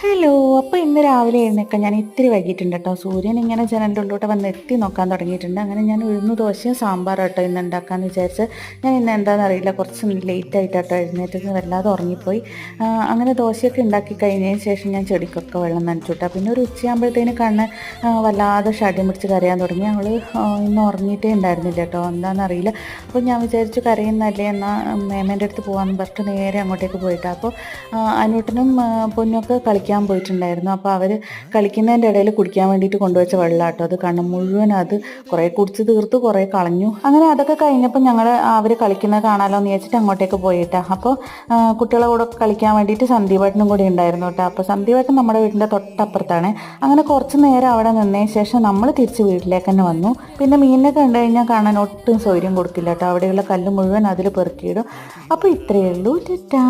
Hello. അപ്പോൾ ഇന്ന് രാവിലെ എഴുന്നേൽക്കാൻ ഞാൻ ഇത്തിരി വൈകിയിട്ടുണ്ട് കേട്ടോ. സൂര്യൻ ഇങ്ങനെ ജനലിൻ്റെ ഉള്ളിലോട്ട് വന്ന് എത്തി നോക്കാൻ തുടങ്ങിയിട്ടുണ്ട്. അങ്ങനെ ഞാൻ ഉഴുന്ന് ദോശയും സാമ്പാറും കേട്ടോ ഇന്ന് ഉണ്ടാക്കാമെന്ന് വിചാരിച്ച്. ഞാൻ ഇന്ന് എന്താണെന്ന് അറിയില്ല, കുറച്ച് ലേറ്റ് ആയിട്ട് കേട്ടോ എഴുന്നേറ്റത്, വല്ലാതെ ഉറങ്ങിപ്പോയി. അങ്ങനെ ദോശയൊക്കെ ഉണ്ടാക്കി കഴിഞ്ഞതിന് ശേഷം ഞാൻ ചെടിക്കൊക്കെ വെള്ളം നനച്ചു വിട്ടാൽ പിന്നെ ഒരു ഉച്ചയാകുമ്പോഴത്തേന് കണ്ണ് വല്ലാതെ ഷടി പിടിച്ച് കരയാൻ തുടങ്ങി. ഞങ്ങൾ ഇന്ന് ഉറങ്ങിയിട്ടേ ഉണ്ടായിരുന്നില്ല കേട്ടോ, എന്താണെന്നറിയില്ല. അപ്പോൾ ഞാൻ വിചാരിച്ചു കരയുന്നല്ലേ എന്നാൽ മേമേൻ്റെ അടുത്ത് പോകാമെന്ന് പറഞ്ഞിട്ട് നേരെ അങ്ങോട്ടേക്ക് പോയിട്ടാണ്. അപ്പോൾ അനൂട്ടനും പൊന്നൊക്കെ കളിക്കാൻ പോയിട്ടുണ്ടായിരുന്നു. അപ്പോൾ അവർ കളിക്കുന്നതിൻ്റെ ഇടയിൽ കുടിക്കാൻ വേണ്ടിയിട്ട് കൊണ്ടുവച്ച വെള്ളമാട്ടോ അത്. കണ്ണ് മുഴുവൻ അത് കുറേ കുടിച്ച് തീർത്ത് കുറേ കളഞ്ഞു. അങ്ങനെ അതൊക്കെ കഴിഞ്ഞപ്പോൾ ഞങ്ങൾ അവർ കളിക്കുന്നത് കാണാമല്ലോ എന്ന് വെച്ചിട്ട് അങ്ങോട്ടേക്ക് പോയിട്ടാണ്. അപ്പോൾ കുട്ടികളെ കൂടെ കളിക്കാൻ വേണ്ടിയിട്ട് സന്ദീപേട്ടനും കൂടി ഉണ്ടായിരുന്നു കേട്ടോ. അപ്പോൾ സന്ദീപേട്ടൻ നമ്മുടെ വീടിൻ്റെ തൊട്ടപ്പുറത്താണ്. അങ്ങനെ കുറച്ച് നേരം അവിടെ നിന്നതിന് ശേഷം നമ്മൾ തിരിച്ച് വീട്ടിലേക്ക് തന്നെ വന്നു. പിന്നെ മീനിനെ കണ്ടു കഴിഞ്ഞാൽ കാണാൻ ഒട്ടും സൗകര്യം കൊടുക്കില്ല കേട്ടോ. അവിടെയുള്ള കല്ല് മുഴുവൻ അതിൽ പെറുക്കിയിടും. അപ്പോൾ ഇത്രയേ ഉള്ളൂ. ടാറ്റാ.